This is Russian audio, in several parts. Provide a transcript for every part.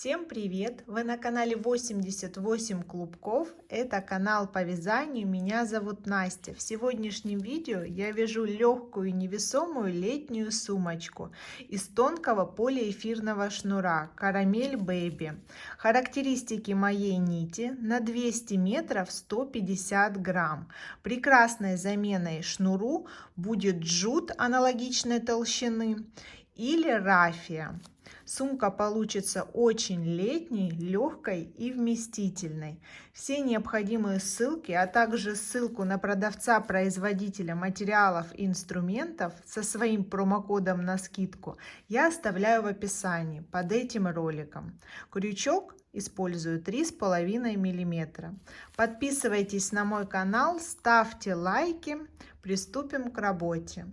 Всем привет! Вы на канале 88 клубков. Это канал по вязанию. Меня зовут Настя. В сегодняшнем видео я вяжу легкую невесомую летнюю сумочку из тонкого полиэфирного шнура Caramel Baby. Характеристики моей нити: на 200 метров 150 грамм. Прекрасной заменой шнуру будет джут аналогичной толщины или рафия. Сумка получится очень летней, легкой и вместительной. Все необходимые ссылки, а также ссылку на продавца-производителя материалов и инструментов со своим промокодом на скидку я оставляю в описании под этим роликом. Крючок использую 3,5 мм. Подписывайтесь на мой канал, ставьте лайки. Приступим к работе.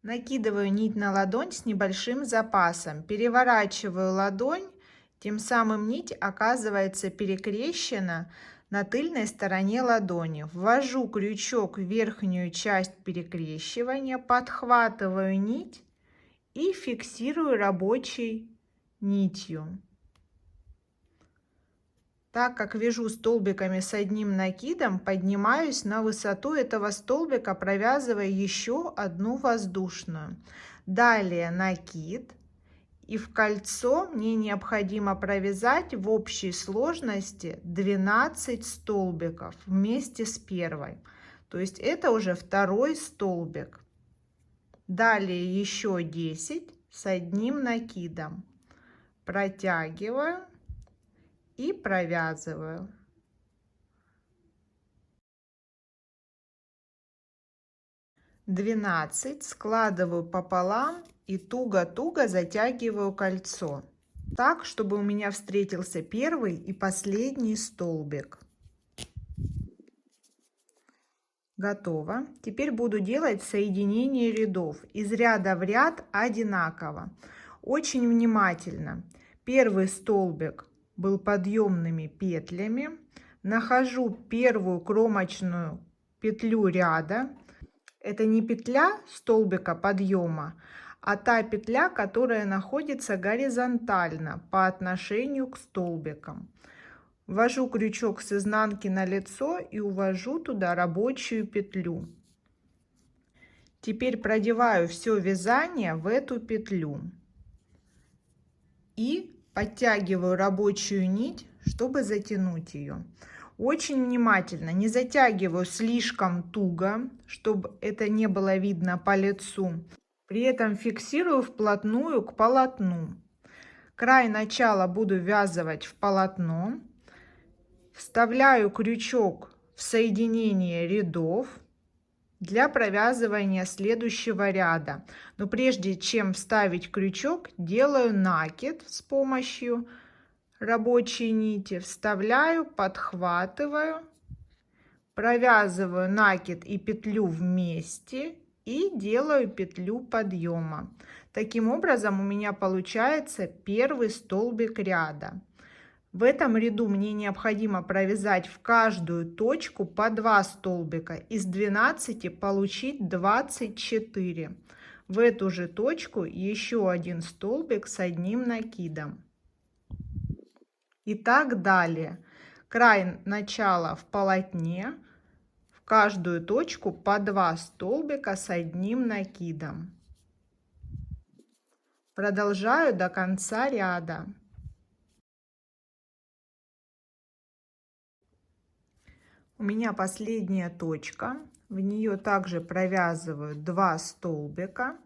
Накидываю нить на ладонь с небольшим запасом, переворачиваю ладонь, тем самым нить оказывается перекрещена на тыльной стороне ладони. Ввожу крючок в верхнюю часть перекрещивания, подхватываю нить и фиксирую рабочей нитью. Так как вяжу столбиками с одним накидом, поднимаюсь на высоту этого столбика, провязывая еще одну воздушную. Далее накид, и в кольцо мне необходимо провязать в общей сложности 12 столбиков вместе с первой. То есть это уже второй столбик. Далее еще 10 с одним накидом. Протягиваю и провязываю. Двенадцать складываю пополам и туго-туго затягиваю кольцо, так, чтобы у меня встретился первый и последний столбик. Готово. Теперь буду делать соединение рядов из ряда в ряд одинаково. Очень внимательно. Первый столбик был подъемными петлями. Нахожу первую кромочную петлю ряда. Это не петля столбика подъема, а та петля, которая находится горизонтально по отношению к столбикам. Ввожу крючок с изнанки на лицо и увожу туда рабочую петлю. Теперь продеваю все вязание в эту петлю и подтягиваю рабочую нить, чтобы затянуть ее. Очень внимательно, не затягиваю слишком туго, чтобы это не было видно по лицу. При этом фиксирую вплотную к полотну. Край начала буду ввязывать в полотно. Вставляю крючок в соединение рядов для провязывания следующего ряда. Но прежде чем вставить крючок, делаю накид с помощью рабочей нити, вставляю, подхватываю, провязываю накид и петлю вместе и делаю петлю подъема. Таким образом у меня получается первый столбик ряда. В этом ряду мне необходимо провязать в каждую точку по 2 столбика. Из 12 получить 24. В эту же точку еще один столбик с одним накидом. И так далее. Край начала в полотне. В каждую точку по 2 столбика с одним накидом. Продолжаю до конца ряда. У меня последняя точка, в нее также провязываю 2 столбика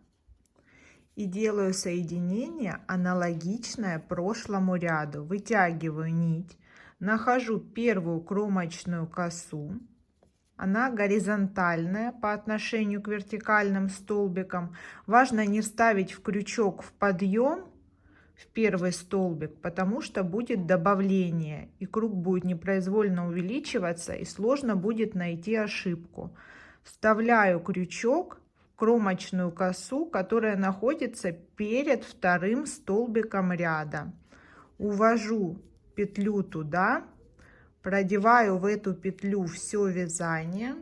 и делаю соединение аналогичное прошлому ряду. Вытягиваю нить, нахожу первую кромочную косу, она горизонтальная по отношению к вертикальным столбикам. Важно не ставить в крючок в подъем в первый столбик, потому что будет добавление и круг будет непроизвольно увеличиваться и сложно будет найти ошибку. Вставляю крючок в кромочную косу, которая находится перед вторым столбиком ряда. Увожу петлю туда, продеваю в эту петлю все вязание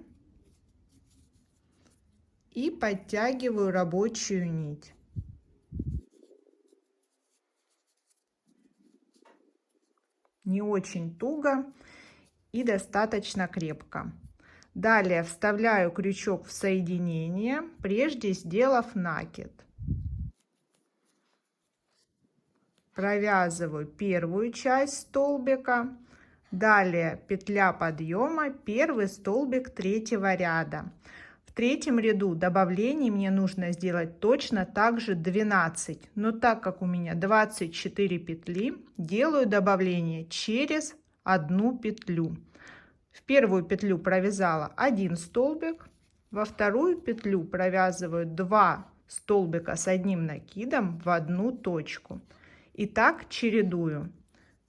и подтягиваю рабочую нить. не очень туго и достаточно крепко. Далее вставляю крючок в соединение, прежде сделав накид. Провязываю первую часть столбика, далее петля подъема, первый столбик третьего ряда. В третьем ряду добавлений мне нужно сделать точно так же 12, но так как у меня 24 петли, делаю добавление через одну петлю. В первую петлю провязала 1 столбик, во вторую петлю провязываю 2 столбика с одним накидом в одну точку. И так чередую.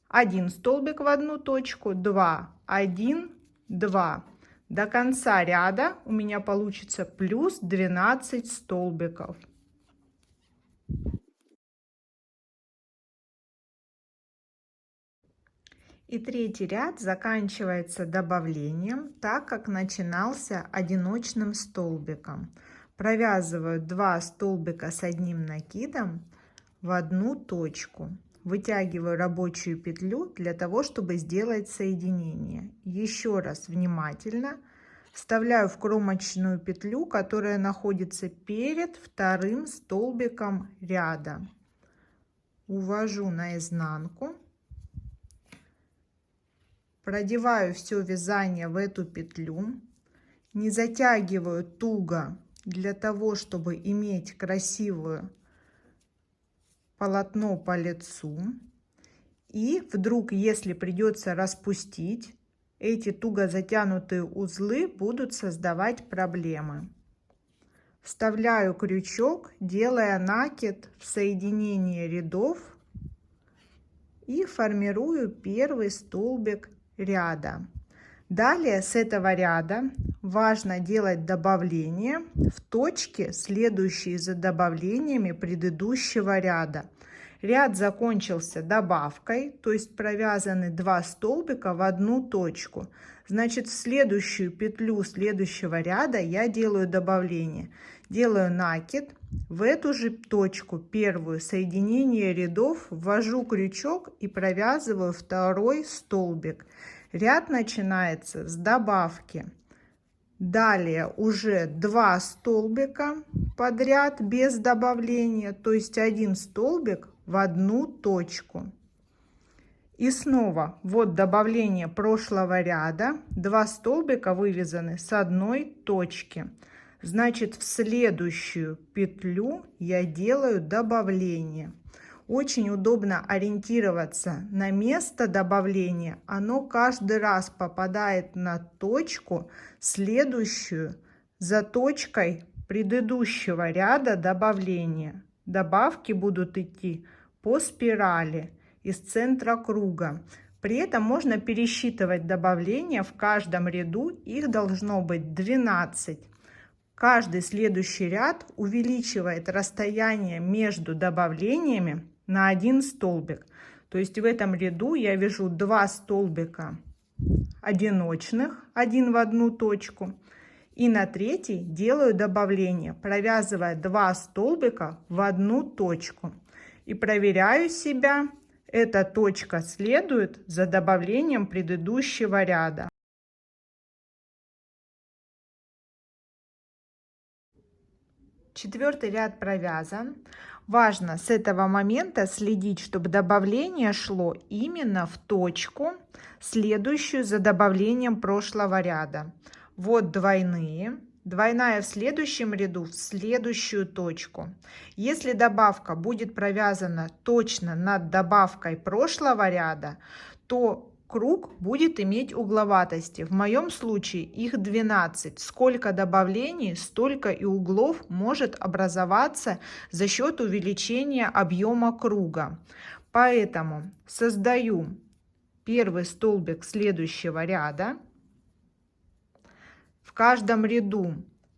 1 столбик в одну точку, 2, 1, 2. До конца ряда у меня получится плюс 12 столбиков. И третий ряд заканчивается добавлением, так как начинался одиночным столбиком. Провязываю 2 столбика с одним накидом в одну точку. Вытягиваю рабочую петлю для того, чтобы сделать соединение. Еще раз внимательно вставляю в кромочную петлю, которая находится перед вторым столбиком ряда. Увожу наизнанку. Продеваю все вязание в эту петлю. Не затягиваю туго для того, чтобы иметь красивую полотно по лицу. И вдруг, если придется распустить, эти туго затянутые узлы будут создавать проблемы. Вставляю крючок, делая накид в соединение рядов и формирую первый столбик ряда. Далее с этого ряда важно делать добавления в точке, следующие за добавлениями предыдущего ряда. Ряд закончился добавкой, то есть провязаны 2 столбика в одну точку. Значит, в следующую петлю следующего ряда я делаю добавление. Делаю накид, в эту же точку, первую, соединение рядов, ввожу крючок и провязываю второй столбик. Ряд начинается с добавки. Далее уже 2 столбика подряд без добавления, то есть 1 столбик в одну точку. И снова вот добавление прошлого ряда, 2 столбика вывязаны с одной точки. Значит, в следующую петлю я делаю добавление. Очень удобно ориентироваться на место добавления. Оно каждый раз попадает на точку, следующую за точкой предыдущего ряда добавления. Добавки будут идти по спирали из центра круга. При этом можно пересчитывать добавления в каждом ряду. Их должно быть 12. Каждый следующий ряд увеличивает расстояние между добавлениями на 1 столбик. То есть в этом ряду я вяжу 2 столбика одиночных, 1 в одну точку. И на третий делаю добавление, провязывая 2 столбика в одну точку. И проверяю себя. Эта точка следует за добавлением предыдущего ряда. Четвертый ряд провязан. Важно с этого момента следить, чтобы добавление шло именно в точку, следующую за добавлением прошлого ряда. Вот двойные. Двойная в следующем ряду в следующую точку. Если добавка будет провязана точно над добавкой прошлого ряда, то круг будет иметь угловатости. В моем случае их 12. Сколько добавлений, столько и углов может образоваться за счет увеличения объема круга. Поэтому создаю первый столбик следующего ряда. В каждом ряду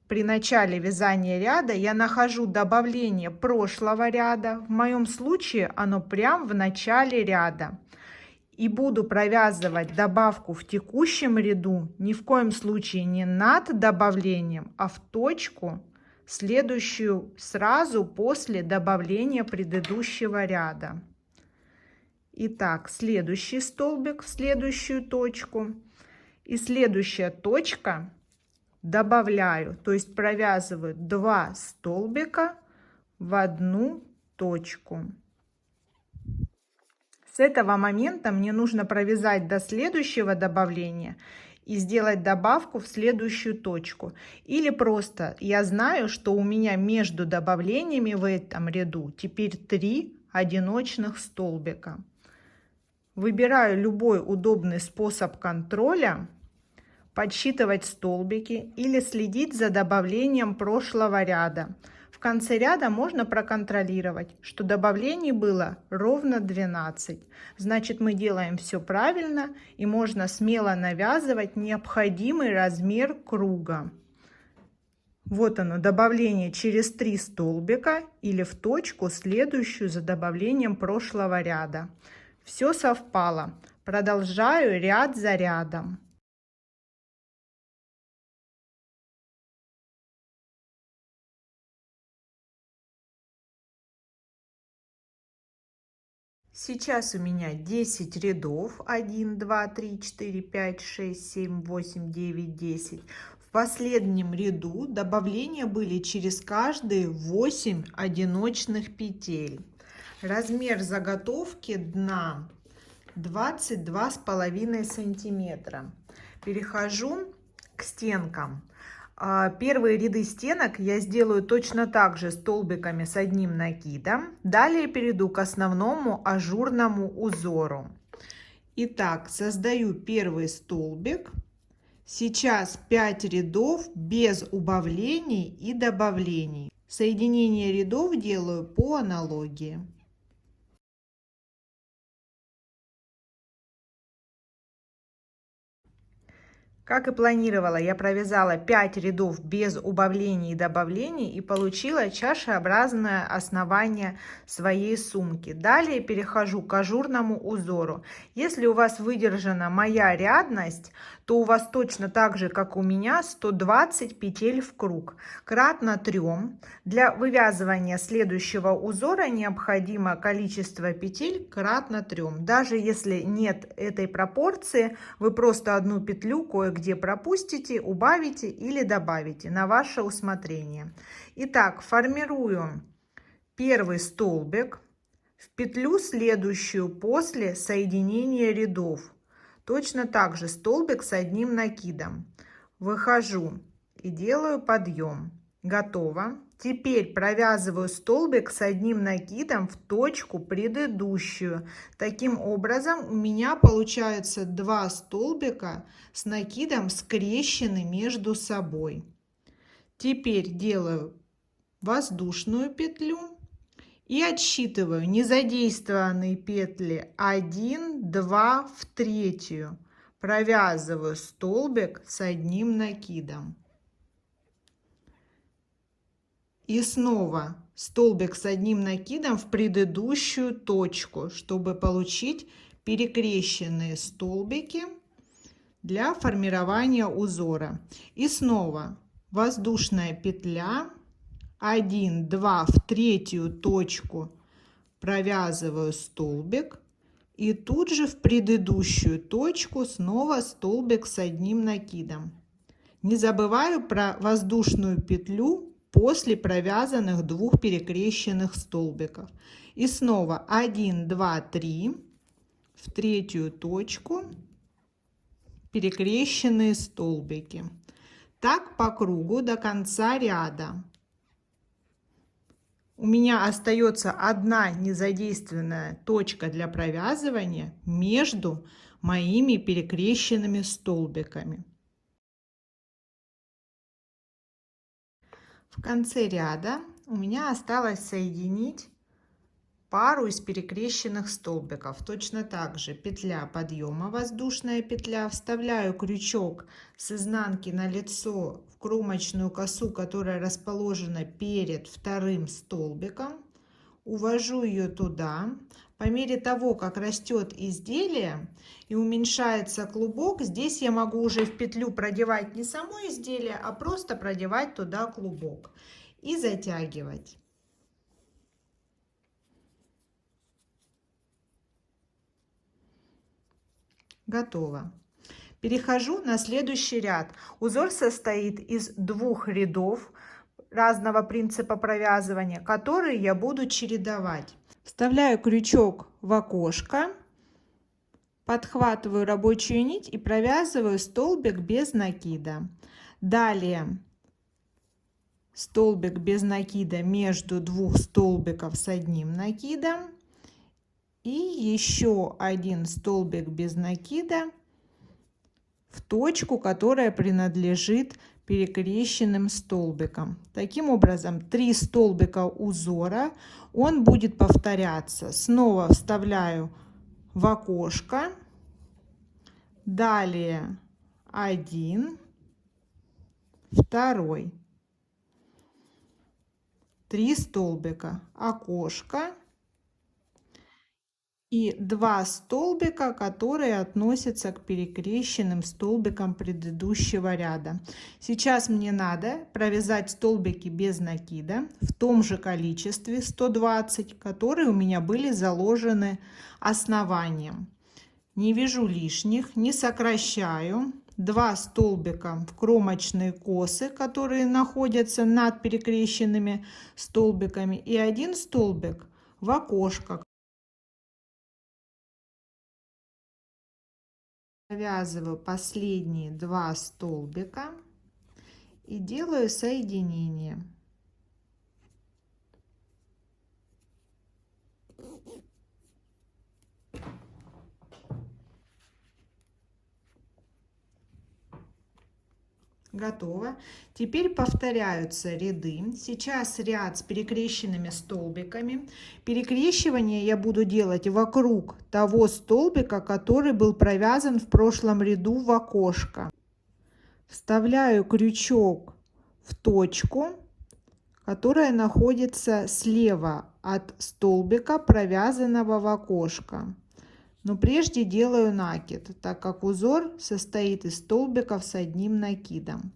при начале вязания ряда я нахожу добавление прошлого ряда. В моем случае оно прямо в начале ряда. И буду провязывать добавку в текущем ряду, ни в коем случае не над добавлением, а в точку, следующую сразу после добавления предыдущего ряда. Итак, следующий столбик в следующую точку. И следующая точка добавляю, то есть провязываю 2 столбика в одну точку. С этого момента мне нужно провязать до следующего добавления и сделать добавку в следующую точку. Или просто я знаю, что у меня между добавлениями в этом ряду теперь 3 одиночных столбика. Выбираю любой удобный способ контроля, подсчитывать столбики или следить за добавлением прошлого ряда. В конце ряда можно проконтролировать, что добавлений было ровно 12. Значит, мы делаем все правильно, и можно смело навязывать необходимый размер круга. Вот оно, добавление через 3 столбика или в точку, следующую за добавлением прошлого ряда. Все совпало. Продолжаю ряд за рядом. Сейчас у меня 10 рядов. 1, 2, 3, 4, 5, 6, 7, 8, 9, 10. В последнем ряду добавления были через каждые 8 одиночных петель. Размер заготовки дна 22,5 сантиметра. Перехожу к стенкам. Первые ряды стенок я сделаю точно так же столбиками с одним накидом. Далее перейду к основному ажурному узору. Итак, создаю первый столбик. Сейчас 5 рядов без убавлений и добавлений. Соединение рядов делаю по аналогии. Как и планировала, я провязала 5 рядов без убавлений и добавлений и получила чашеобразное основание своей сумки. Далее перехожу к ажурному узору. Если у вас выдержана моя рядность, то у вас точно так же, как у меня, 120 петель в круг. Кратно 3. Для вывязывания следующего узора необходимо количество петель кратно 3. Даже если нет этой пропорции, вы просто одну петлю кое-где пропустите, убавите или добавите на ваше усмотрение. Итак, формирую первый столбик в петлю следующую после соединения рядов. Точно так же столбик с одним накидом. Выхожу и делаю подъем. Готово. Теперь провязываю столбик с одним накидом в точку предыдущую. Таким образом у меня получается 2 столбика с накидом скрещены между собой. Теперь делаю воздушную петлю и отсчитываю незадействованные петли 1, 2 в третью. Провязываю столбик с одним накидом. И снова столбик с одним накидом в предыдущую точку, чтобы получить перекрещенные столбики для формирования узора. И снова воздушная петля, 1, 2 в третью точку, провязываю столбик. И тут же в предыдущую точку снова столбик с одним накидом. Не забываю про воздушную петлю после провязанных 2 перекрещенных столбиков. И снова 1, 2, 3 в третью точку, перекрещенные столбики. Так по кругу до конца ряда. У меня остается одна незадействованная точка для провязывания между моими перекрещенными столбиками. В конце ряда у меня осталось соединить пару из перекрещенных столбиков. Точно так же петля подъема, воздушная петля, вставляю крючок с изнанки на лицо в кромочную косу, которая расположена перед вторым столбиком, увожу ее туда. По мере того, как растет изделие и уменьшается клубок, здесь я могу уже в петлю продевать не само изделие, а просто продевать туда клубок и затягивать. Готово. Перехожу на следующий ряд. Узор состоит из 2 рядов разного принципа провязывания, которые я буду чередовать. Вставляю крючок в окошко, подхватываю рабочую нить и провязываю столбик без накида. Далее столбик без накида между 2 столбиков с одним накидом и еще один столбик без накида в точку, которая принадлежит перекрещенным столбикам. Таким образом, 3 столбика узора, он будет повторяться. Снова вставляю в окошко, далее 1, 2, 3 столбика, окошко и 2 столбика, которые относятся к перекрещенным столбикам предыдущего ряда. Сейчас мне надо провязать столбики без накида в том же количестве 120, которые у меня были заложены основанием. Не вяжу лишних, не сокращаю. 2 столбика в кромочные косы, которые находятся над перекрещенными столбиками, и 1 столбик в окошко. Провязываю последние 2 столбика и делаю соединение. Готово. Теперь повторяются ряды. Сейчас ряд с перекрещенными столбиками. Перекрещивание я буду делать вокруг того столбика, который был провязан в прошлом ряду в окошко. Вставляю крючок в точку, которая находится слева от столбика, провязанного в окошко. Но прежде делаю накид, так как узор состоит из столбиков с одним накидом.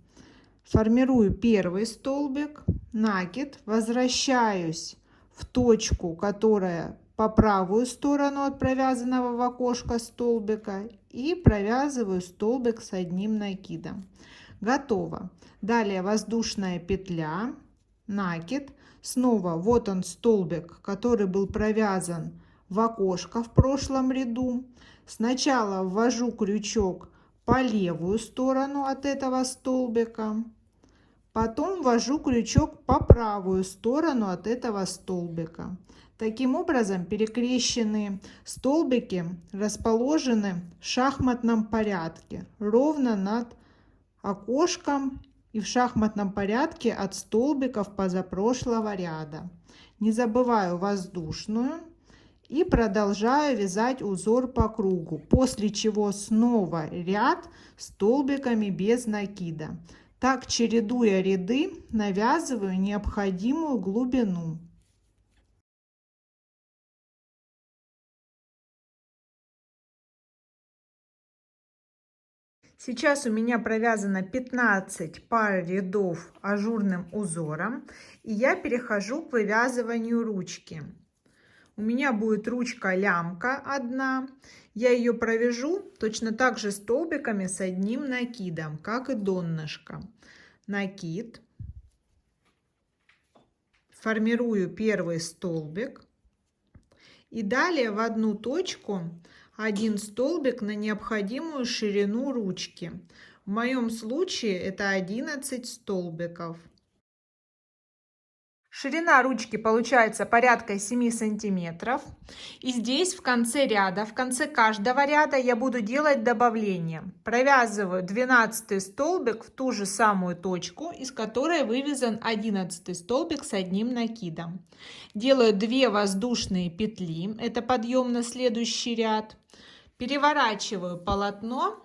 Формирую первый столбик, накид, возвращаюсь в точку, которая по правую сторону от провязанного в окошко столбика, и провязываю столбик с одним накидом. Готово. Далее воздушная петля, накид, снова вот он столбик, который был провязан в окошко в прошлом ряду. Сначала ввожу крючок по левую сторону от этого столбика, потом ввожу крючок по правую сторону от этого столбика. Таким образом, перекрещенные столбики расположены в шахматном порядке, ровно над окошком и в шахматном порядке от столбиков позапрошлого ряда. Не забываю воздушную. И продолжаю вязать узор по кругу, после чего снова ряд столбиками без накида. Так, чередуя ряды, навязываю необходимую глубину. Сейчас у меня провязано 15 пар рядов ажурным узором, и я перехожу к вывязыванию ручки. У меня будет ручка лямка одна. Я ее провяжу точно так же столбиками с одним накидом, как и донышко. Накид. Формирую первый столбик. И далее в одну точку 1 столбик на необходимую ширину ручки. В моем случае это 11 столбиков. Ширина ручки получается порядка 7 сантиметров. И здесь в конце ряда, в конце каждого ряда я буду делать добавление. Провязываю 12 столбик в ту же самую точку, из которой вывязан 11 столбик с одним накидом. Делаю 2 воздушные петли, это подъем на следующий ряд. Переворачиваю полотно.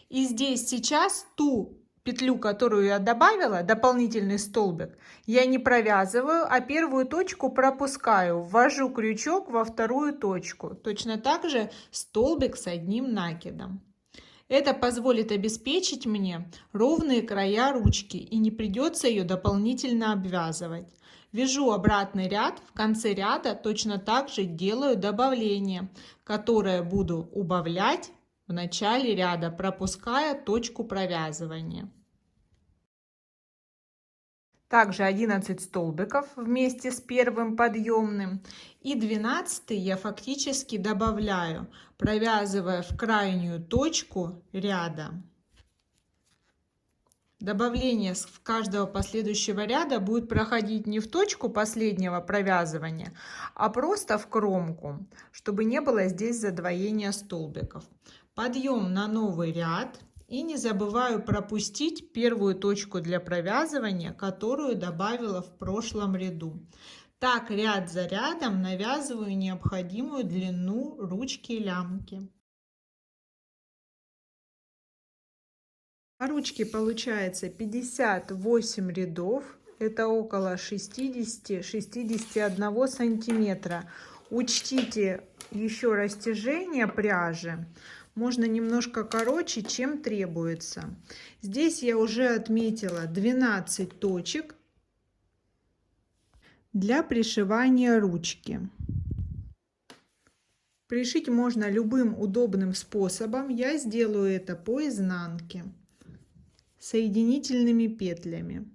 И здесь сейчас ту петлю, которую я добавила, дополнительный столбик, я не провязываю, а первую точку пропускаю, ввожу крючок во вторую точку. Точно так же столбик с одним накидом. Это позволит обеспечить мне ровные края ручки и не придется ее дополнительно обвязывать. Вяжу обратный ряд, в конце ряда точно так же делаю добавление, которое буду убавлять в начале ряда, пропуская точку провязывания. Также 11 столбиков вместе с первым подъемным, и 12 я фактически добавляю, провязывая в крайнюю точку ряда. Добавление в каждого последующего ряда будет проходить не в точку последнего провязывания, а просто в кромку, чтобы не было здесь задвоения столбиков. Подъем на новый ряд. И не забываю пропустить первую точку для провязывания, которую добавила в прошлом ряду. Так ряд за рядом навязываю необходимую длину ручки лямки. По ручке получается 58 рядов. Это около 60-61 сантиметра. Учтите еще растяжение пряжи. Можно немножко короче, чем требуется. Здесь я уже отметила 12 точек для пришивания ручки. Пришить можно любым удобным способом. Я сделаю это по изнанке соединительными петлями.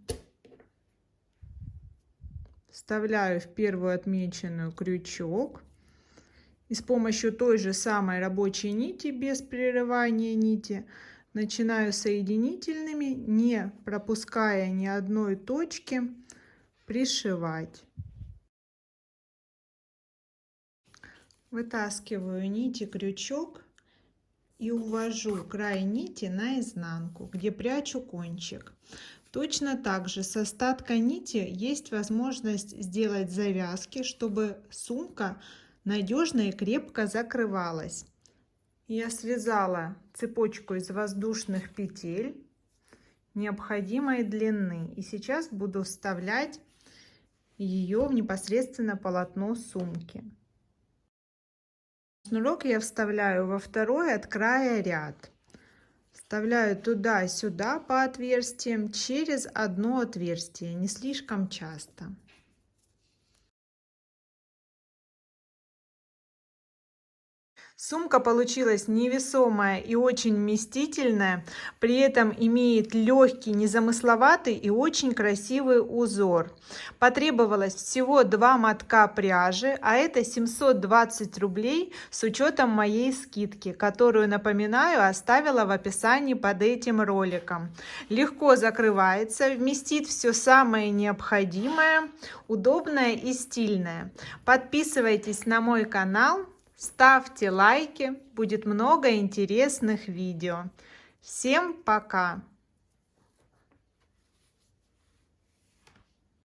Вставляю в первую отмеченную крючок. И с помощью той же самой рабочей нити, без прерывания нити, начинаю соединительными, не пропуская ни одной точки, пришивать. Вытаскиваю нить и крючок и увожу край нити на изнанку, где прячу кончик. Точно так же с остатка нити есть возможность сделать завязки, чтобы сумка надежно и крепко закрывалась. Я связала цепочку из воздушных петель необходимой длины, и сейчас буду вставлять ее в непосредственно полотно сумки. Шнурок я вставляю во второй от края ряд. Вставляю туда-сюда по отверстиям через одно отверстие, не слишком часто. Сумка получилась невесомая и очень вместительная, при этом имеет легкий, незамысловатый и очень красивый узор. Потребовалось всего 2 мотка пряжи, а это 720 рублей с учетом моей скидки, которую, напоминаю, оставила в описании под этим роликом. Легко закрывается, вместит все самое необходимое, удобное и стильное. Подписывайтесь на мой канал. Ставьте лайки, будет много интересных видео. Всем пока!